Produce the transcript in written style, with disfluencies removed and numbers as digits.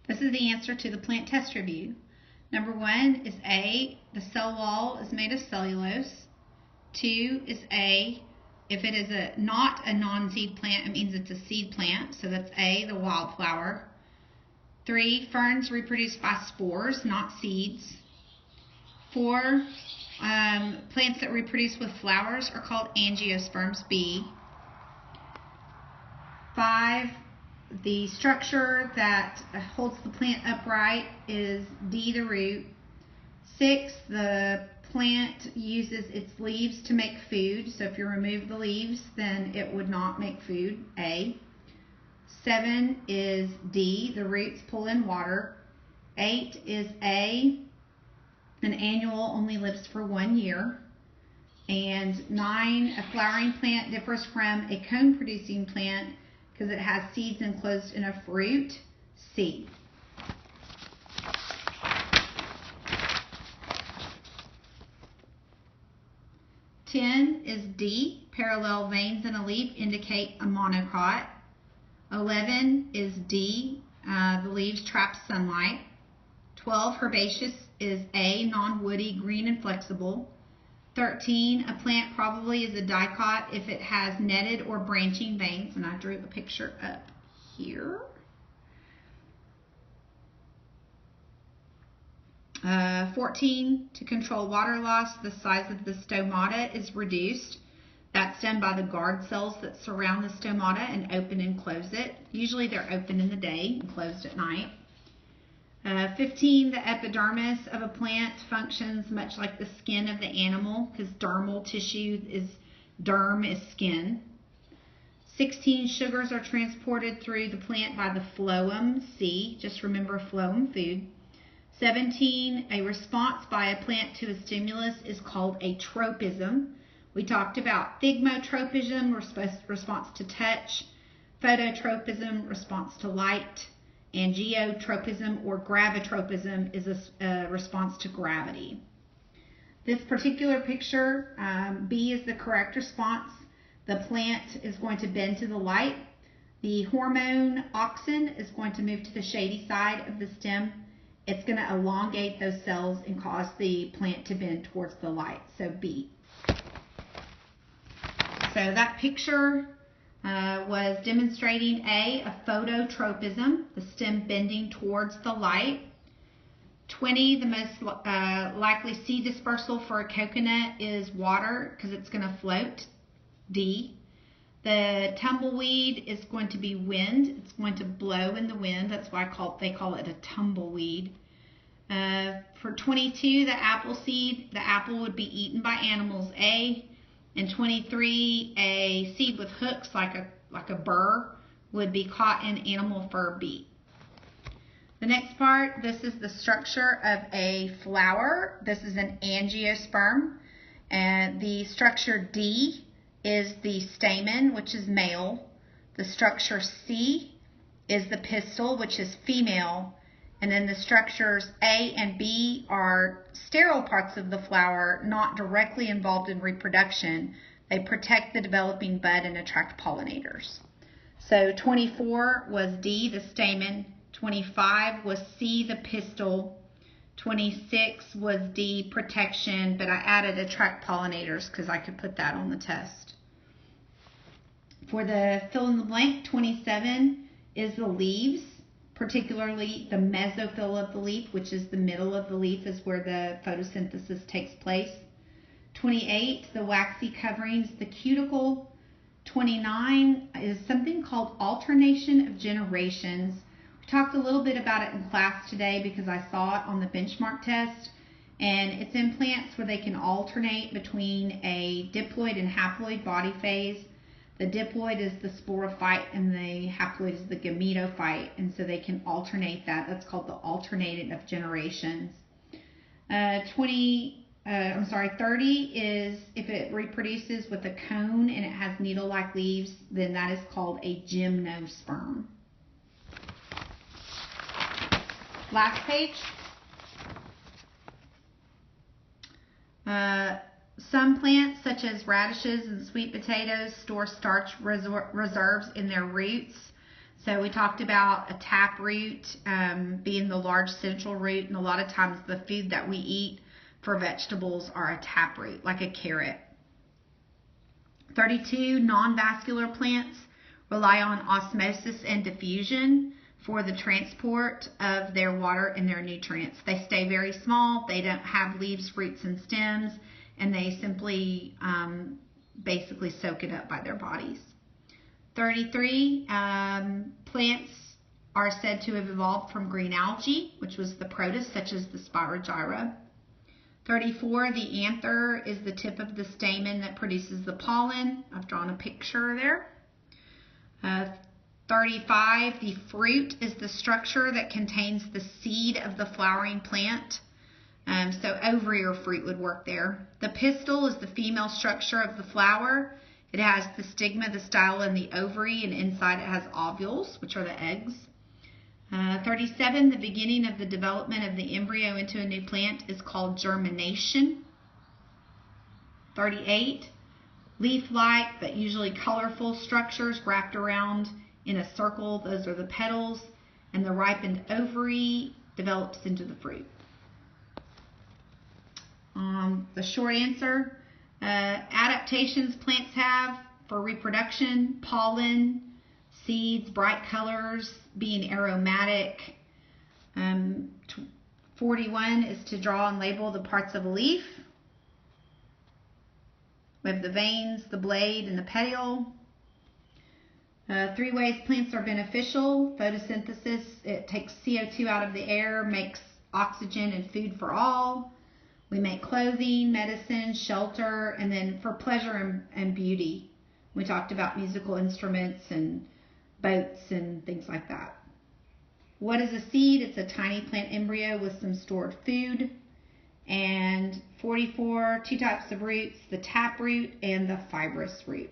This is the answer to the plant test review. Number 1 is A, the cell wall is made of cellulose. 2 is A, if it is not a non-seed plant, it means it's a seed plant, so that's A, the wildflower. 3, ferns reproduce by spores, not seeds. 4, plants that reproduce with flowers are called angiosperms, B. 5, the structure that holds the plant upright is D, the root. 6, the plant uses its leaves to make food. So if you remove the leaves, then it would not make food, A. 7 is D, the roots pull in water. 8 is A, an annual only lives for 1 year. And 9, a flowering plant differs from a cone-producing plant because it has seeds enclosed in a fruit, C. Ten is D, parallel veins in a leaf indicate a monocot. 11 is D, the leaves trap sunlight. 12, herbaceous is A, non-woody, green and flexible. 13, a plant probably is a dicot if it has netted or branching veins, and I drew a picture up here. 14, to control water loss, the size of the stomata is reduced. That's done by the guard cells that surround the stomata and open and close it. Usually they're open in the day and closed at night. 15, the epidermis of a plant functions much like the skin of the animal because dermal tissue is, derm is skin. 16, sugars are transported through the plant by the phloem, C, just remember phloem, food. 17, a response by a plant to a stimulus is called a tropism. We talked about thigmotropism, response to touch, phototropism, response to light, and geotropism or gravitropism is a response to gravity. This particular picture, B is the correct response. The plant is going to bend to the light. The hormone auxin is going to move to the shady side of the stem. It's going to elongate those cells and cause the plant to bend towards the light, so B. So that picture was demonstrating a phototropism, the stem bending towards the light. 20, the most likely seed dispersal for a coconut is water because it's going to float, D. The tumbleweed is going to be wind. It's going to blow in the wind. That's why they call it a tumbleweed. For 22, the apple seed, the apple would be eaten by animals, A. And 23, a seed with hooks like a burr would be caught in animal fur, B. The next part, this is the structure of a flower. This is an angiosperm. And the structure D is the stamen, which is male. The structure C is the pistil, which is female. And then the structures A and B are sterile parts of the flower, not directly involved in reproduction. They protect the developing bud and attract pollinators. So 24 was D, the stamen. 25 was C, the pistil. 26 was D, protection, but I added attract pollinators because I could put that on the test. For the fill in the blank, 27 is the leaves, particularly the mesophyll of the leaf, which is the middle of the leaf is where the photosynthesis takes place. 28, the waxy coverings, the cuticle. 29 is something called alternation of generations. We talked a little bit about it in class today because I saw it on the benchmark test, and it's in plants where they can alternate between a diploid and haploid body phase. The diploid is the sporophyte and the haploid is the gametophyte, and so they can alternate that. That's called the alternating of generations. 30 is if it reproduces with a cone and it has needle-like leaves, then that is called a gymnosperm. Last page. Some plants, such as radishes and sweet potatoes, store starch reserves in their roots. So we talked about a tap root being the large central root, and a lot of times the food that we eat for vegetables are a tap root, like a carrot. 32, non-vascular plants rely on osmosis and diffusion for the transport of their water and their nutrients. They stay very small, they don't have leaves, roots, and stems, and they simply basically soak it up by their bodies. 33, plants are said to have evolved from green algae, which was the protist, such as the Spirogyra. 34, the anther is the tip of the stamen that produces the pollen. I've drawn a picture there. 35, the fruit is the structure that contains the seed of the flowering plant. So ovary or fruit would work there. The pistil is the female structure of the flower. It has the stigma, the style, and the ovary, and inside it has ovules, which are the eggs. 37, the beginning of the development of the embryo into a new plant is called germination. 38, leaf-like but usually colorful structures wrapped around in a circle. Those are the petals, and the ripened ovary develops into the fruit. The short answer, adaptations plants have for reproduction: pollen, seeds, bright colors, being aromatic. 41 is to draw and label the parts of a leaf. We have the veins, the blade, and the petiole. 3 ways plants are beneficial: photosynthesis, it takes CO2 out of the air, makes oxygen and food for all. We make clothing, medicine, shelter, and then for pleasure and beauty. We talked about musical instruments and boats and things like that. What is a seed? It's a tiny plant embryo with some stored food. And 44, 2 types of roots, the tap root and the fibrous root.